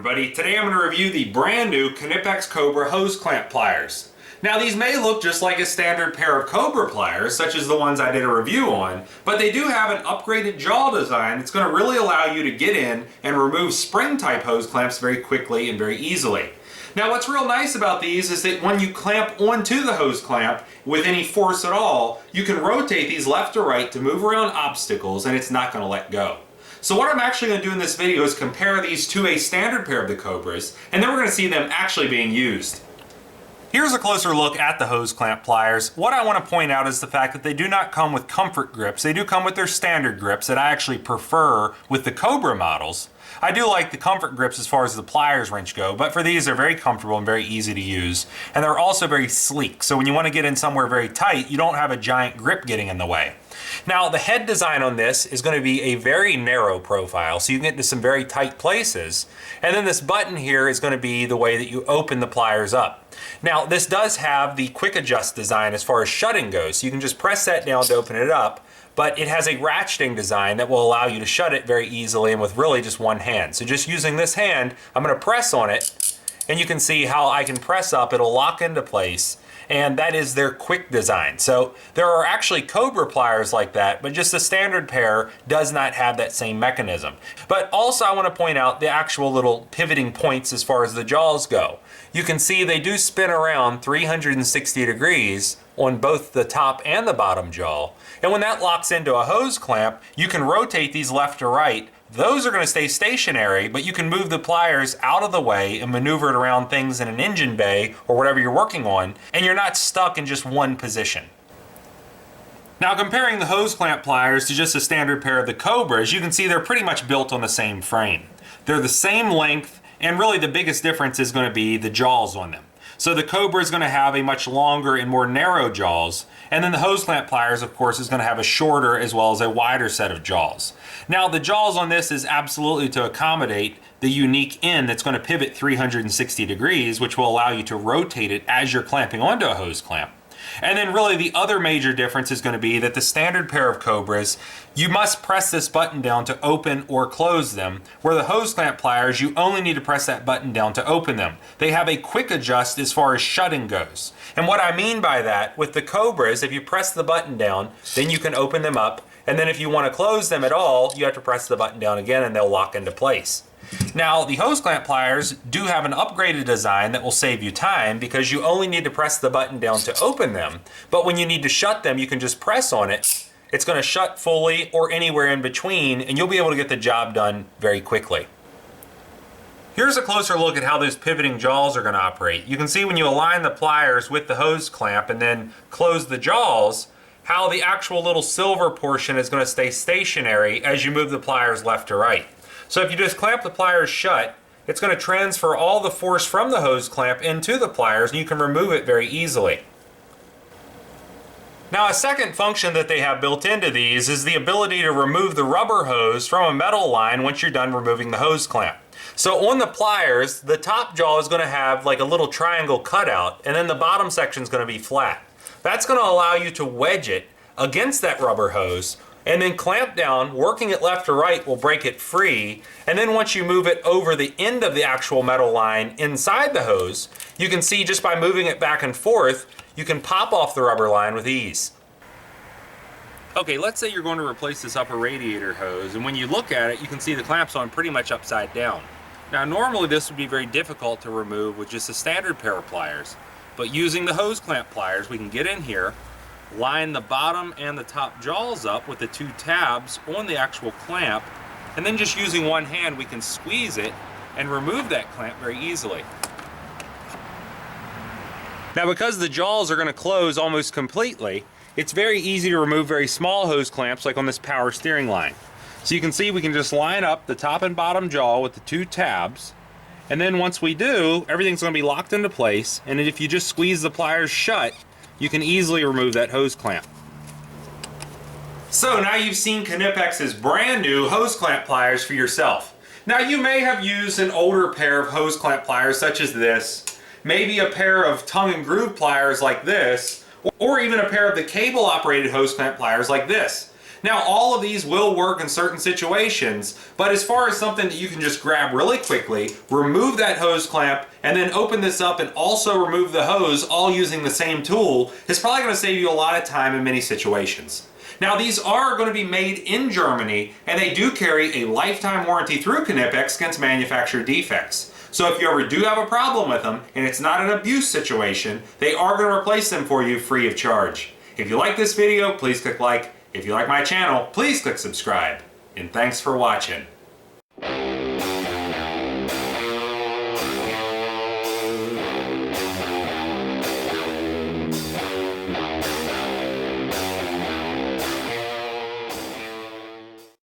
everybody, today I'm going to review the brand new Knipex Cobra hose clamp pliers. Now these may look just like a standard pair of Cobra pliers, such as the ones I did a review on, but they do have an upgraded jaw design that's going to really allow you to get in and remove spring type hose clamps very quickly and very easily. Now what's real nice about these is that when you clamp onto the hose clamp with any force at all, you can rotate these left to right to move around obstacles and it's not going to let go. So what I'm actually going to do in this video is compare these to a standard pair of the Cobras, and then we're going to see them actually being used. Here's a closer look at the hose clamp pliers. What I want to point out is the fact that they do not come with comfort grips. They do come with their standard grips that I actually prefer with the Cobra models. I do like the comfort grips as far as the pliers wrench go, but for these they're very comfortable and very easy to use. And they're also very sleek, so when you want to get in somewhere very tight, you don't have a giant grip getting in the way. Now the head design on this is going to be a very narrow profile, so you can get into some very tight places. And then this button here is going to be the way that you open the pliers up. Now this does have the quick adjust design as far as shutting goes, so you can just press that down to open it up. But it has a ratcheting design that will allow you to shut it very easily and with really just one hand. So just using this hand, I'm going to press on it, and you can see how I can press up, it'll lock into place, and that is their quick design. So there are actually Cobra pliers like that, but just the standard pair does not have that same mechanism. But also I want to point out the actual little pivoting points as far as the jaws go. You can see they do spin around 360 degrees on both the top and the bottom jaw. And when that locks into a hose clamp, you can rotate these left to right. Those are going to stay stationary, but you can move the pliers out of the way and maneuver it around things in an engine bay or whatever you're working on, and you're not stuck in just one position. Now comparing the hose clamp pliers to just a standard pair of the Cobras, you can see they're pretty much built on the same frame. They're the same length, and really the biggest difference is going to be the jaws on them. So the Cobra is going to have a much longer and more narrow jaws, and then the hose clamp pliers, of course, is going to have a shorter as well as a wider set of jaws. Now the jaws on this is absolutely to accommodate the unique end that's going to pivot 360 degrees, which will allow you to rotate it as you're clamping onto a hose clamp. And then really the other major difference is going to be that the standard pair of Cobras, you must press this button down to open or close them, where the hose clamp pliers, you only need to press that button down to open them. They have a quick adjust as far as shutting goes. And what I mean by that, with the Cobras, if you press the button down, then you can open them up, and then if you want to close them at all, you have to press the button down again and they'll lock into place. Now, the hose clamp pliers do have an upgraded design that will save you time because you only need to press the button down to open them, but when you need to shut them, you can just press on it. It's going to shut fully or anywhere in between, and you'll be able to get the job done very quickly. Here's a closer look at how those pivoting jaws are going to operate. You can see when you align the pliers with the hose clamp and then close the jaws, how the actual little silver portion is going to stay stationary as you move the pliers left to right. So if you just clamp the pliers shut, it's going to transfer all the force from the hose clamp into the pliers, and you can remove it very easily. Now a second function that they have built into these is the ability to remove the rubber hose from a metal line once you're done removing the hose clamp. So on the pliers, the top jaw is going to have like a little triangle cutout, and then the bottom section is going to be flat. That's going to allow you to wedge it against that rubber hose, and then clamp down. Working it left to right will break it free, and then once you move it over the end of the actual metal line inside the hose, you can see just by moving it back and forth, you can pop off the rubber line with ease. Okay, let's say you're going to replace this upper radiator hose, and when you look at it, you can see the clamp's on pretty much upside down. Now normally this would be very difficult to remove with just a standard pair of pliers, but using the hose clamp pliers, we can get in here, line the bottom and the top jaws up with the two tabs on the actual clamp, and then just using one hand we can squeeze it and remove that clamp very easily. Now because the jaws are going to close almost completely, it's very easy to remove very small hose clamps like on this power steering line. So you can see we can just line up the top and bottom jaw with the two tabs, and then once we do, everything's going to be locked into place, and if you just squeeze the pliers shut, you can easily remove that hose clamp. So now you've seen Knipex's brand new hose clamp pliers for yourself. Now you may have used an older pair of hose clamp pliers such as this, maybe a pair of tongue and groove pliers like this, or even a pair of the cable operated hose clamp pliers like this. Now, all of these will work in certain situations, but as far as something that you can just grab really quickly, remove that hose clamp, and then open this up and also remove the hose, all using the same tool, is probably going to save you a lot of time in many situations. Now, these are going to be made in Germany, and they do carry a lifetime warranty through Knipex against manufacturer defects. So if you ever do have a problem with them, and it's not an abuse situation, they are going to replace them for you free of charge. If you like this video, please click like. If you like my channel, please click subscribe. And thanks for watching.